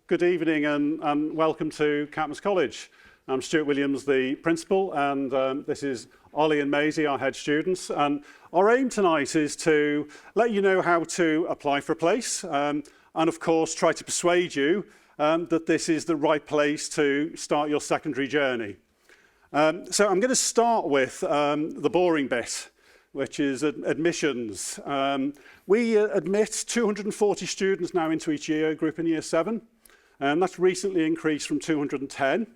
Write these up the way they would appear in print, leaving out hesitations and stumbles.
Good evening and welcome to Catmose College. I'm Stuart Williams, the principal, and this is Ollie and Maisie, our head students. And our aim tonight is to let you know how to apply for a place and of course try to persuade you that this is the right place to start your secondary journey. So I'm going to start with the boring bit, which is admissions. We admit 240 students now into each year group in year 7, and that's recently increased from 210.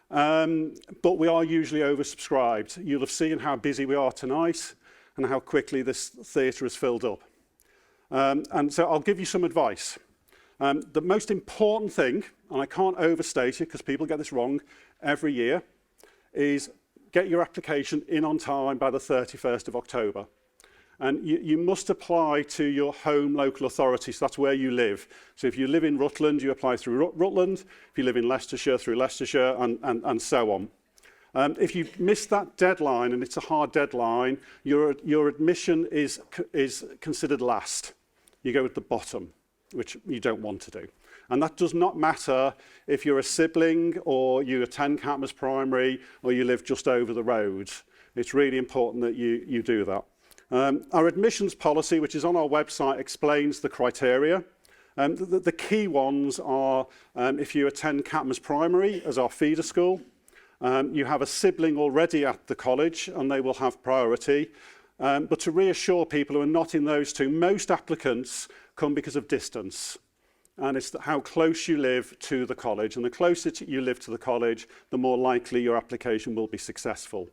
But we are usually oversubscribed. You'll have seen how busy we are tonight and how quickly this theatre is filled up. And so I'll give you some advice. The most important thing, and I can't overstate it because people get this wrong every year, is get your application in on time by the 31st of October. And you must apply to your home local authority, so that's where you live. So if you live in Rutland, you apply through Rutland. If you live in Leicestershire, through Leicestershire, and so on. If you miss that deadline, and it's a hard deadline, your admission is considered last. You go at the bottom, which you don't want to do. And that does not matter if you're a sibling or you attend Catmose Primary or you live just over the road. It's really important that you do that. Our admissions policy, which is on our website, explains the criteria. The key ones are if you attend Catmose Primary as our feeder school, you have a sibling already at the college and they will have priority. But to reassure people who are not in those two, most applicants come because of distance. And it's how close you live to the college. And the closer you live to the college, the more likely your application will be successful.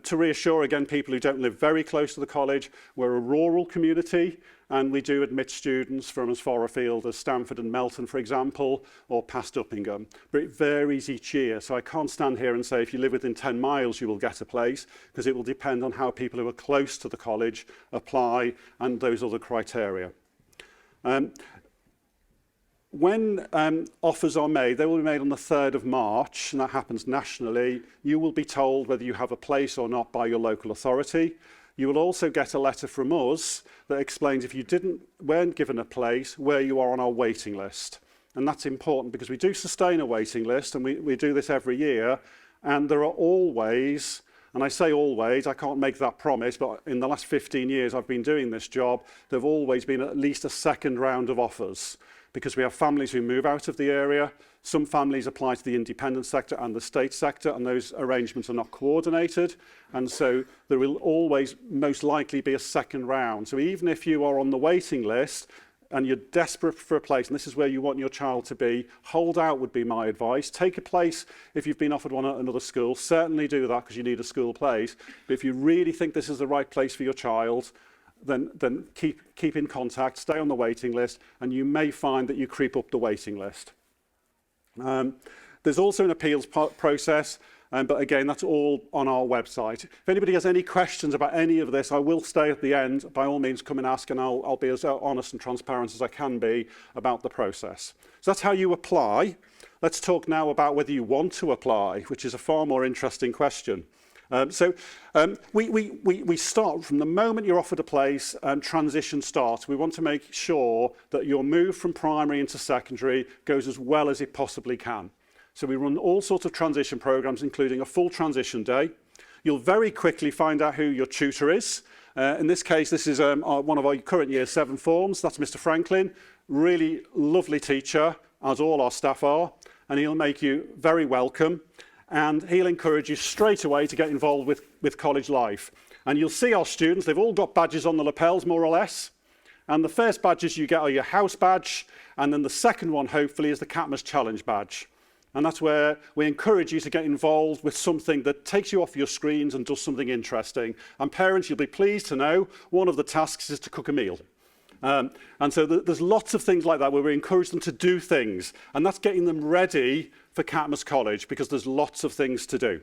To reassure, again, people who don't live very close to the college, we're a rural community, and we do admit students from as far afield as Stamford and Melton, for example, or past Uppingham. But it varies each year, so I can't stand here and say if you live within 10 miles, you will get a place, because it will depend on how people who are close to the college apply and those other criteria. When offers are made, they will be made on the 3rd of March, and that happens nationally. You will be told whether you have a place or not by your local authority. You will also get a letter from us that explains if you weren't given a place, where you are on our waiting list. And that's important because we do sustain a waiting list, and we do this every year. And there are always, and I say always, I can't make that promise, but in the last 15 years I've been doing this job, there have always been at least a second round of offers. Because we have families who move out of the area. Some families apply to the independent sector and the state sector, and those arrangements are not coordinated. And so there will always most likely be a second round. So even if you are on the waiting list and you're desperate for a place, and this is where you want your child to be, hold out would be my advice. Take a place if you've been offered one at another school. Certainly do that because you need a school place. But if you really think this is the right place for your child, then keep in contact, stay on the waiting list, and you may find that you creep up the waiting list. There's also an appeals process, but again, that's all on our website. If anybody has any questions about any of this, I will stay at the end. By all means, come and ask, and I'll be as honest and transparent as I can be about the process. So that's how you apply. Let's talk now about whether you want to apply, which is a far more interesting question. We start from the moment you're offered a place, transition starts. We want to make sure that your move from primary into secondary goes as well as it possibly can. So we run all sorts of transition programs, including a full transition day. You'll very quickly find out who your tutor is. In this case, this is one of our current year 7 forms. That's Mr. Franklin, really lovely teacher, as all our staff are, and he'll make you very welcome. And he'll encourage you straight away to get involved with college life. And you'll see our students, they've all got badges on the lapels, more or less. And the first badges you get are your house badge, and then the second one, hopefully, is the Catmose Challenge badge. And that's where we encourage you to get involved with something that takes you off your screens and does something interesting. And parents, you'll be pleased to know, one of the tasks is to cook a meal. And so there's lots of things like that where we encourage them to do things, and that's getting them ready for Catmose College because there's lots of things to do.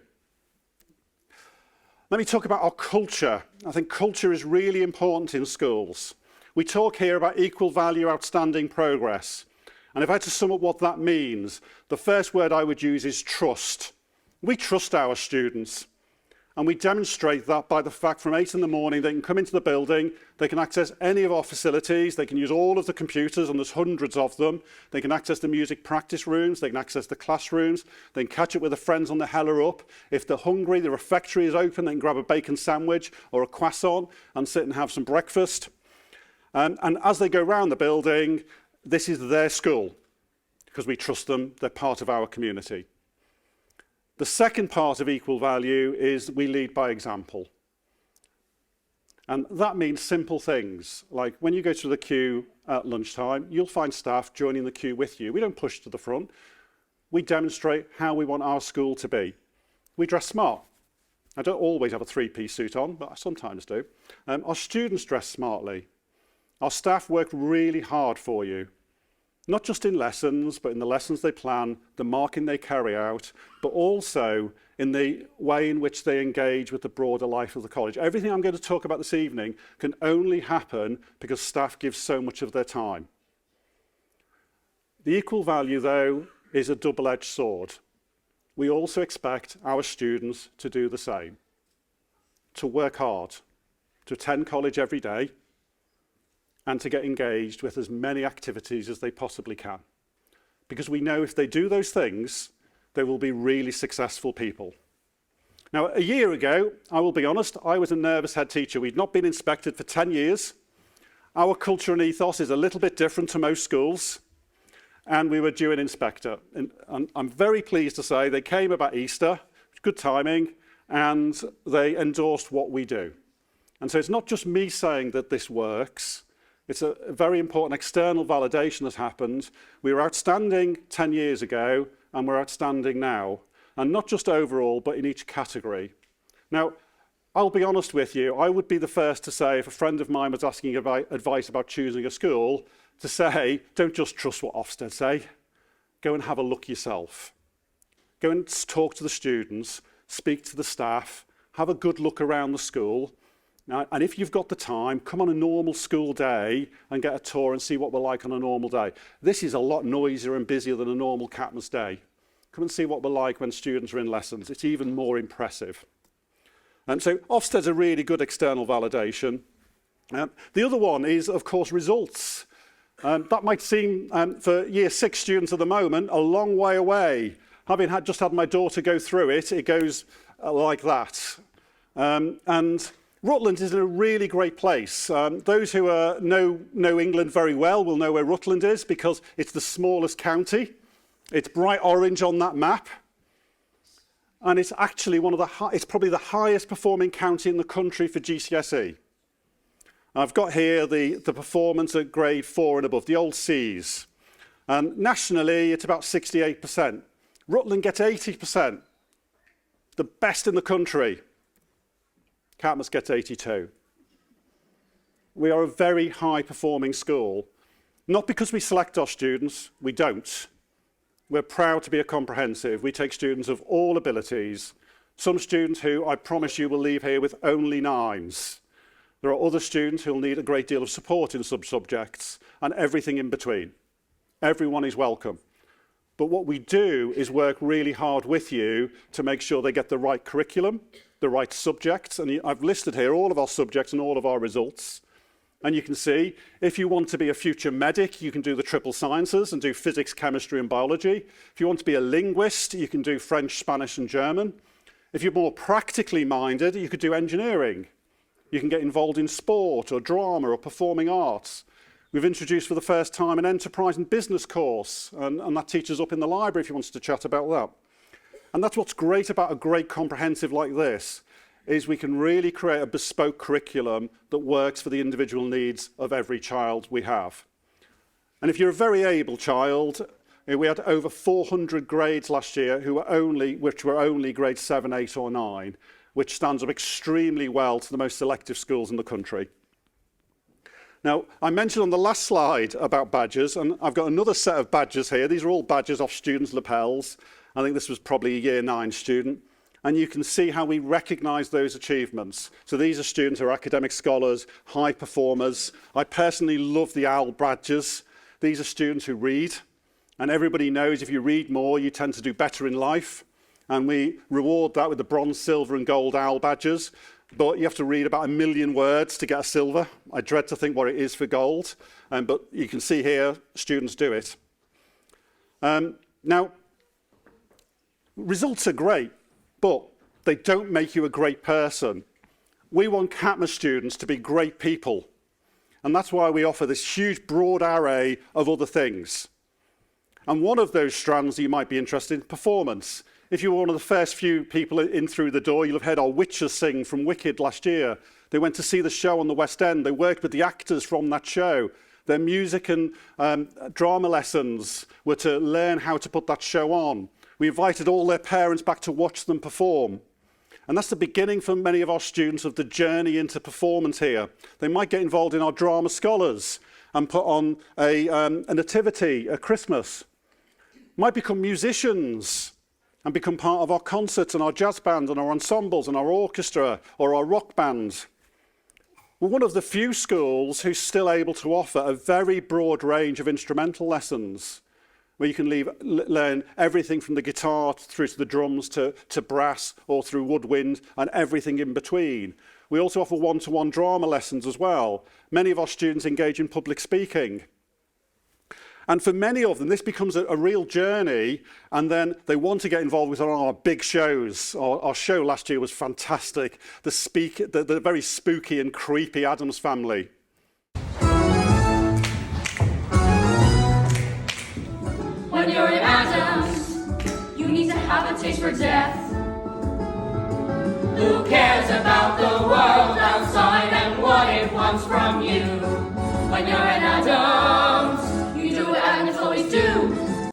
Let me talk about our culture. I think culture is really important in schools. We talk here about equal value, outstanding progress. And if I had to sum up what that means, the first word I would use is trust. We trust our students. And we demonstrate that by the fact from 8 in the morning they can come into the building, they can access any of our facilities, they can use all of the computers, and there's hundreds of them. They can access the music practice rooms, they can access the classrooms, they can catch up with their friends on the Hella Up. If they're hungry, the refectory is open, they can grab a bacon sandwich or a croissant and sit and have some breakfast. And as they go around the building, this is their school, because we trust them, they're part of our community. The second part of equal value is we lead by example. And that means simple things, like when you go to the queue at lunchtime, you'll find staff joining the queue with you. We don't push to the front. We demonstrate how we want our school to be. We dress smart. I don't always have a three-piece suit on, but I sometimes do. Our students dress smartly. Our staff work really hard for you. Not just in lessons, but in the lessons they plan, the marking they carry out, but also in the way in which they engage with the broader life of the college. Everything I'm going to talk about this evening can only happen because staff give so much of their time. The equal value, though, is a double-edged sword. We also expect our students to do the same, to work hard, to attend college every day, and to get engaged with as many activities as they possibly can. Because we know if they do those things, they will be really successful people. Now, a year ago, I will be honest, I was a nervous head teacher. We'd not been inspected for 10 years. Our culture and ethos is a little bit different to most schools, and we were due an inspector. And I'm very pleased to say they came about Easter, good timing, and they endorsed what we do. And so it's not just me saying that this works. It's a very important external validation that's happened. We were outstanding 10 years ago, and we're outstanding now. And not just overall, but in each category. Now, I'll be honest with you, I would be the first to say, if a friend of mine was asking advice about choosing a school, to say, don't just trust what Ofsted say. Go and have a look yourself. Go and talk to the students, speak to the staff, have a good look around the school. Now, and if you've got the time, come on a normal school day and get a tour and see what we're like on a normal day. This is a lot noisier and busier than a normal Catmose day. Come and see what we're like when students are in lessons. It's even more impressive. And so Ofsted's a really good external validation. The other one is, of course, results. That might seem, for Year 6 students at the moment, a long way away. Having just had my daughter go through it, it goes like that. And Rutland is in a really great place. Those who know England very well will know where Rutland is because it's the smallest county. It's bright orange on that map. And it's actually it's probably the highest performing county in the country for GCSE. I've got here the performance at grade 4 and above, the old C's. And nationally, it's about 68%. Rutland gets 80%. The best in the country. Catmose gets 82. We are a very high-performing school. Not because we select our students, we don't. We're proud to be a comprehensive. We take students of all abilities. Some students who, I promise you, will leave here with only 9s. There are other students who will need a great deal of support in some subjects, and everything in between. Everyone is welcome. But what we do is work really hard with you to make sure they get the right curriculum, the right subjects, and I've listed here all of our subjects and all of our results. And you can see, if you want to be a future medic, you can do the triple sciences and do physics, chemistry, and biology. If you want to be a linguist, you can do French, Spanish, and German. If you're more practically minded, you could do engineering. You can get involved in sport or drama or performing arts. We've introduced for the first time an enterprise and business course, and that teaches up in the library if you want to chat about that. And that's what's great about a great comprehensive like this, is we can really create a bespoke curriculum that works for the individual needs of every child we have. And if you're a very able child, we had over 400 grades last year which were only grades 7, 8 or 9, which stands up extremely well to the most selective schools in the country. Now, I mentioned on the last slide about badges, and I've got another set of badges here. These are all badges off students' lapels. I think this was probably a Year 9 student. And you can see how we recognise those achievements. So these are students who are academic scholars, high performers. I personally love the OWL badges. These are students who read. And everybody knows if you read more, you tend to do better in life. And we reward that with the bronze, silver and gold OWL badges. But you have to read about 1 million words to get a silver. I dread to think what it is for gold. But you can see here, students do it. Now, results are great, but they don't make you a great person. We want Catmose students to be great people. And that's why we offer this huge, broad array of other things. And one of those strands that you might be interested in, performance. If you were one of the first few people in through the door, you'll have heard our witches sing from Wicked last year. They went to see the show on the West End. They worked with the actors from that show. Their music and drama lessons were to learn how to put that show on. We invited all their parents back to watch them perform. And that's the beginning for many of our students of the journey into performance here. They might get involved in our drama scholars and put on a nativity at Christmas. Might become musicians and become part of our concerts and our jazz band and our ensembles and our orchestra or our rock band. We're one of the few schools who's still able to offer a very broad range of instrumental lessons, where you can learn everything from the guitar through to the drums to brass or through woodwind and everything in between. We also offer one-to-one drama lessons as well. Many of our students engage in public speaking. And for many of them, this becomes a real journey, and then they want to get involved with our big shows. Our show last year was fantastic. The very spooky and creepy Addams Family. When you're in Addams, you need to have a taste for death. Who cares about the world outside and what it wants from you? When you're in Addams, and it's always do.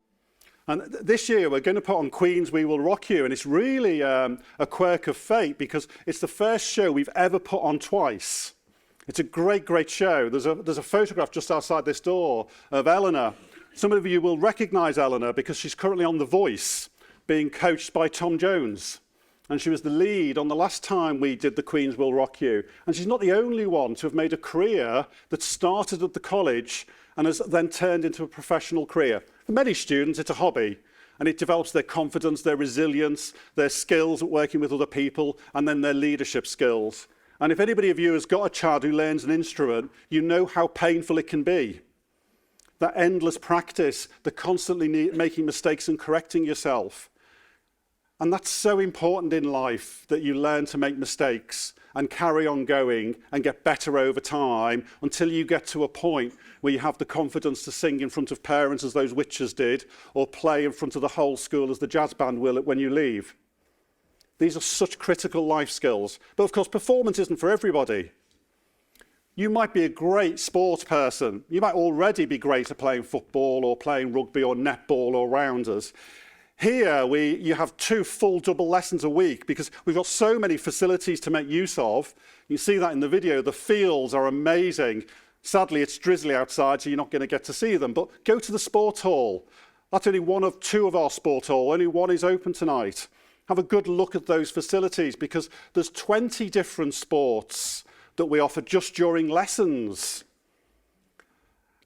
And this year we're going to put on Queen's We Will Rock You, and it's really a quirk of fate because it's the first show we've ever put on twice. It's a great, great show. There's a photograph just outside this door of Eleanor. Some of you will recognise Eleanor because she's currently on The Voice, being coached by Tom Jones. And she was the lead on the last time we did the Queen's Will Rock You. And she's not the only one to have made a career that started at the college and has then turned into a professional career. For many students, it's a hobby, and it develops their confidence, their resilience, their skills at working with other people, and then their leadership skills. And if anybody of you has got a child who learns an instrument, you know how painful it can be. That endless practice, the constantly making mistakes and correcting yourself. And that's so important in life, that you learn to make mistakes and carry on going and get better over time until you get to a point where you have the confidence to sing in front of parents as those witches did, or play in front of the whole school as the jazz band will when you leave. These are such critical life skills. But of course, performance isn't for everybody. You might be a great sports person. You might already be great at playing football or playing rugby or netball or rounders. Here, you have 2 full double lessons a week because we've got so many facilities to make use of. You see that in the video. The fields are amazing. Sadly, it's drizzly outside, so you're not going to get to see them. But go to the sports hall. That's only one of 2 of our sport hall. Only one is open tonight. Have a good look at those facilities because there's 20 different sports that we offer just during lessons.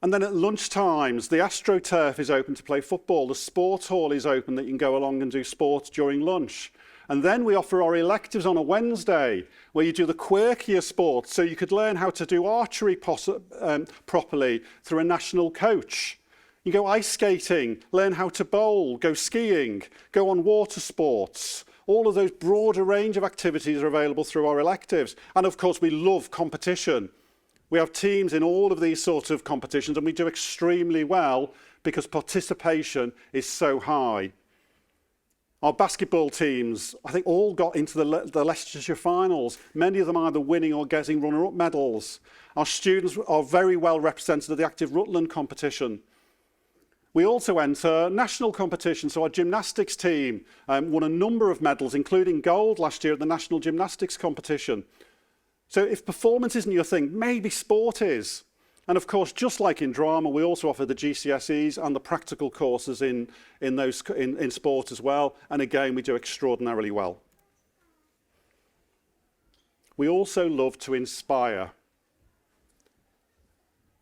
And then at lunchtimes, the AstroTurf is open to play football. The sports hall is open that you can go along and do sports during lunch. And then we offer our electives on a Wednesday, where you do the quirkier sports. So you could learn how to do archery properly through a national coach. You go ice skating, learn how to bowl, go skiing, go on water sports. All of those broader range of activities are available through our electives. And of course, we love competition. We have teams in all of these sorts of competitions, and we do extremely well because participation is so high. Our basketball teams, I think, all got into the Leicestershire finals. Many of them either winning or getting runner-up medals. Our students are very well represented at the Active Rutland competition. We also enter national competition, so our gymnastics team won a number of medals, including gold last year at the National Gymnastics competition. So if performance isn't your thing, maybe sport is. And of course, just like in drama, we also offer the GCSEs and the practical courses in sport as well. And again, we do extraordinarily well. We also love to inspire.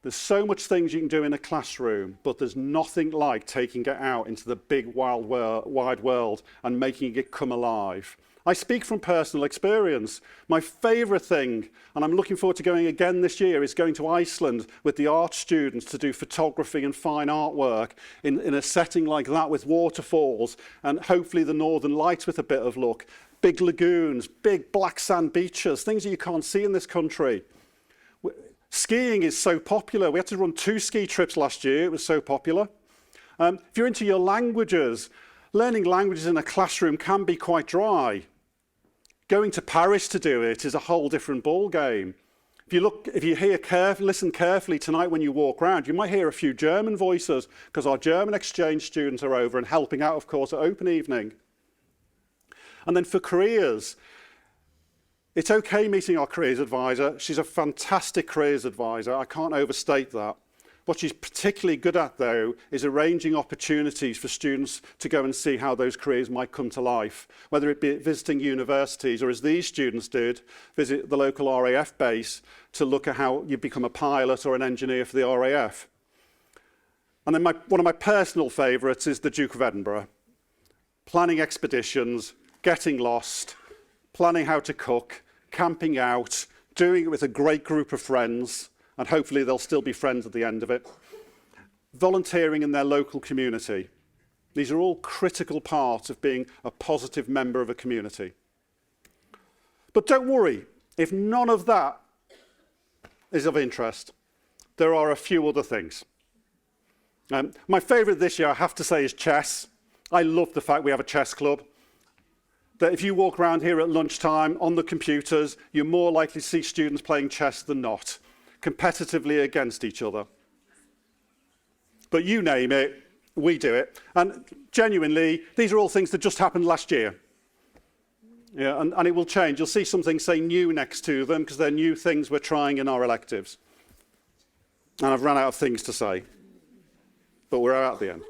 There's so much things you can do in a classroom, but there's nothing like taking it out into the big wide world and making it come alive. I speak from personal experience. My favourite thing, and I'm looking forward to going again this year, is going to Iceland with the art students to do photography and fine artwork in a setting like that with waterfalls and hopefully the Northern Lights with a bit of luck. Big lagoons, big black sand beaches, things that you can't see in this country. Skiing is so popular. We had to run 2 ski trips last year. It was so popular. If you're into your languages, learning languages in a classroom can be quite dry. Going to Paris to do it is a whole different ball game. If you listen carefully tonight when you walk around, you might hear a few German voices because our German exchange students are over and helping out, of course, at Open Evening. And then for careers, it's okay meeting our careers advisor. She's a fantastic careers advisor. I can't overstate that. What she's particularly good at, though, is arranging opportunities for students to go and see how those careers might come to life, whether it be visiting universities or, as these students did, visit the local RAF base to look at how you become a pilot or an engineer for the RAF. And then one of my personal favourites is the Duke of Edinburgh. Planning expeditions, getting lost, planning how to cook, camping out, doing it with a great group of friends, and hopefully they'll still be friends at the end of it. Volunteering in their local community. These are all critical parts of being a positive member of a community. But don't worry, if none of that is of interest, there are a few other things. My favourite this year, I have to say, is chess. I love the fact we have a chess club. That if you walk around here at lunchtime on the computers, you're more likely to see students playing chess than not, competitively against each other. But you name it, we do it. And genuinely, these are all things that just happened last year. Yeah, and it will change. You'll see something say new next to them because they're new things we're trying in our electives. And I've run out of things to say, but we're out at the end.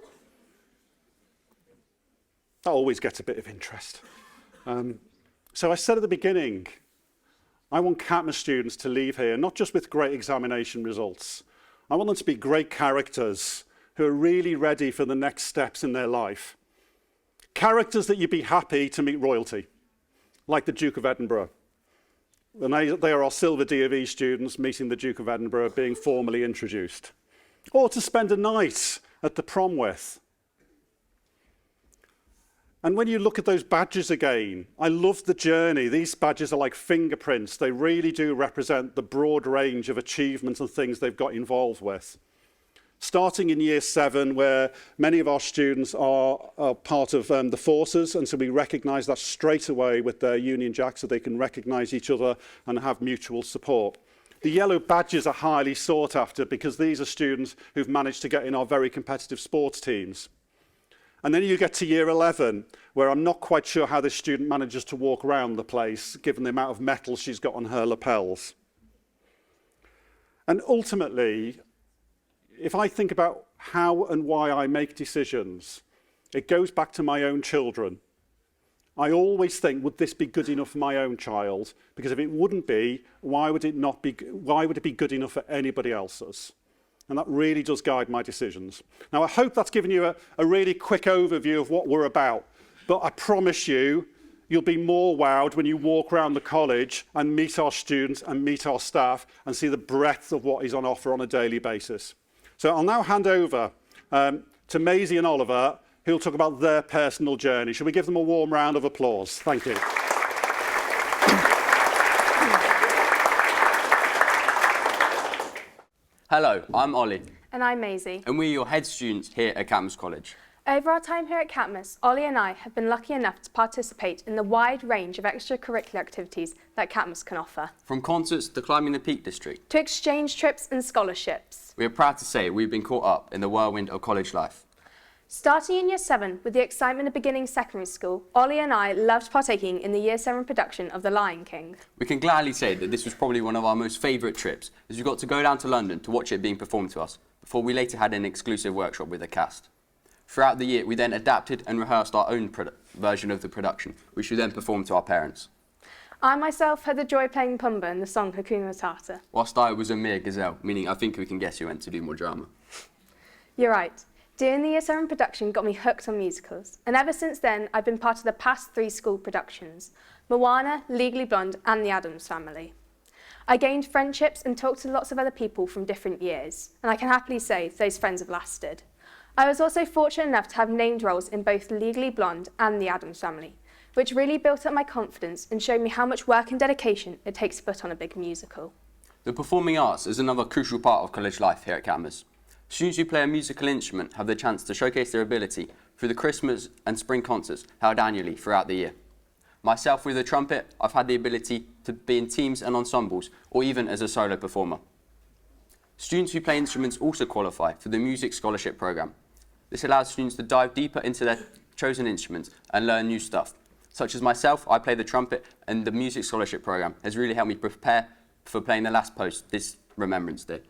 That always gets a bit of interest. So I said at the beginning, I want Catmose students to leave here, not just with great examination results. I want them to be great characters who are really ready for the next steps in their life. Characters that you'd be happy to meet royalty, like the Duke of Edinburgh. And they are our Silver D.of.E. students meeting the Duke of Edinburgh, being formally introduced. Or to spend a night at the prom with. And when you look at those badges again, I love the journey. These badges are like fingerprints. They really do represent the broad range of achievements and things they've got involved with. Starting in year 7, where many of our students are part of the forces, and so we recognise that straight away with their Union Jack so they can recognise each other and have mutual support. The yellow badges are highly sought after because these are students who've managed to get in our very competitive sports teams. And then you get to year 11, where I'm not quite sure how this student manages to walk around the place, given the amount of metal she's got on her lapels. And ultimately, if I think about how and why I make decisions, it goes back to my own children. I always think, would this be good enough for my own child? Because if it wouldn't be, why would it be good enough for anybody else's? And that really does guide my decisions. Now, I hope that's given you a really quick overview of what we're about. But I promise you, you'll be more wowed when you walk around the college and meet our students and meet our staff and see the breadth of what is on offer on a daily basis. So I'll now hand over to Maisie and Oliver, who'll talk about their personal journey. Shall we give them a warm round of applause? Thank you. Hello, I'm Ollie. And I'm Maisie. And we're your head students here at Catmose College. Over our time here at Catmose, Ollie and I have been lucky enough to participate in the wide range of extracurricular activities that Catmose can offer. From concerts to climbing the Peak District. To exchange trips and scholarships. We are proud to say we've been caught up in the whirlwind of college life. Starting in Year 7, with the excitement of beginning secondary school, Ollie and I loved partaking in the Year 7 production of The Lion King. We can gladly say that this was probably one of our most favourite trips, as we got to go down to London to watch it being performed to us, before we later had an exclusive workshop with the cast. Throughout the year, we then adapted and rehearsed our own version of the production, which we then performed to our parents. I myself had the joy playing Pumbaa in the song Hakuna Matata. Whilst I was a mere gazelle, meaning I think we can guess who went to do more drama. You're right. Doing the Year 7 production got me hooked on musicals, and ever since then I've been part of the past 3 school productions, Moana, Legally Blonde and The Addams Family. I gained friendships and talked to lots of other people from different years, and I can happily say those friends have lasted. I was also fortunate enough to have named roles in both Legally Blonde and The Addams Family, which really built up my confidence and showed me how much work and dedication it takes to put on a big musical. The performing arts is another crucial part of college life here at Catmose. Students who play a musical instrument have the chance to showcase their ability through the Christmas and spring concerts held annually throughout the year. Myself, with the trumpet, I've had the ability to be in teams and ensembles, or even as a solo performer. Students who play instruments also qualify for the Music Scholarship Programme. This allows students to dive deeper into their chosen instruments and learn new stuff. Such as myself, I play the trumpet, and the Music Scholarship Programme has really helped me prepare for playing the last post this Remembrance Day.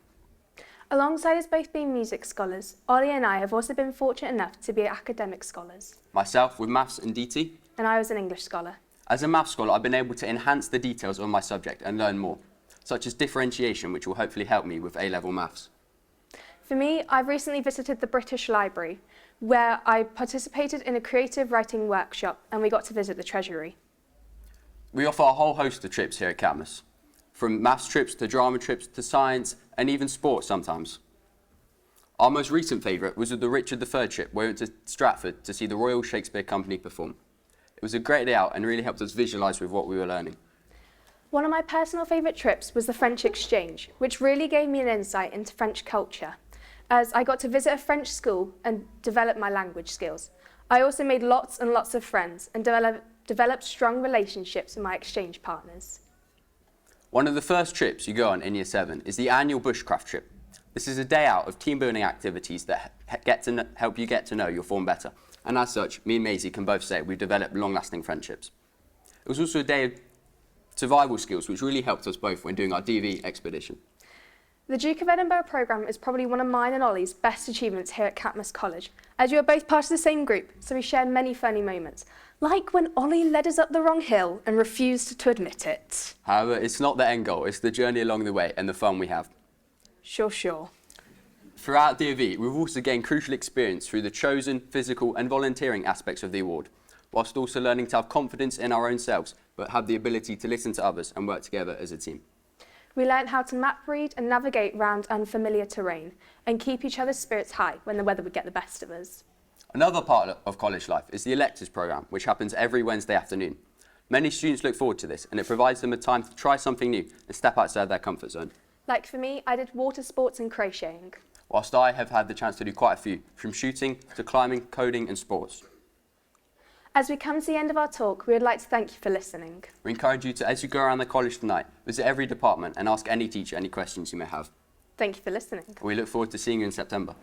Alongside us both being music scholars, Ollie and I have also been fortunate enough to be academic scholars. Myself with maths and DT. And I was an English scholar. As a maths scholar, I've been able to enhance the details of my subject and learn more, such as differentiation, which will hopefully help me with A-level maths. For me, I've recently visited the British Library, where I participated in a creative writing workshop and we got to visit the Treasury. We offer a whole host of trips here at Catmose, from maths trips to drama trips to science and even sport sometimes. Our most recent favourite was with the Richard III trip, where we went to Stratford to see the Royal Shakespeare Company perform. It was a great day out and really helped us visualise with what we were learning. One of my personal favourite trips was the French exchange, which really gave me an insight into French culture, as I got to visit a French school and develop my language skills. I also made lots and lots of friends and developed strong relationships with my exchange partners. One of the first trips you go on in Year 7 is the annual bushcraft trip. This is a day out of team building activities that help you get to know your form better. And as such, me and Maisie can both say we've developed long-lasting friendships. It was also a day of survival skills, which really helped us both when doing our DV expedition. The Duke of Edinburgh programme is probably one of mine and Ollie's best achievements here at Catmose College, as you are both part of the same group, so we share many funny moments, like when Ollie led us up the wrong hill and refused to admit it. However, it's not the end goal, it's the journey along the way and the fun we have. Sure. Throughout DV, we've also gained crucial experience through the chosen, physical and volunteering aspects of the award, whilst also learning to have confidence in our own selves, but have the ability to listen to others and work together as a team. We learned how to map read and navigate around unfamiliar terrain and keep each other's spirits high when the weather would get the best of us. Another part of college life is the electives programme, which happens every Wednesday afternoon. Many students look forward to this, and it provides them a time to try something new and step outside their comfort zone. Like for me, I did water sports and crocheting. Whilst I have had the chance to do quite a few, from shooting to climbing, coding and sports. As we come to the end of our talk, we would like to thank you for listening. We encourage you to, as you go around the college tonight, visit every department and ask any teacher any questions you may have. Thank you for listening. We look forward to seeing you in September.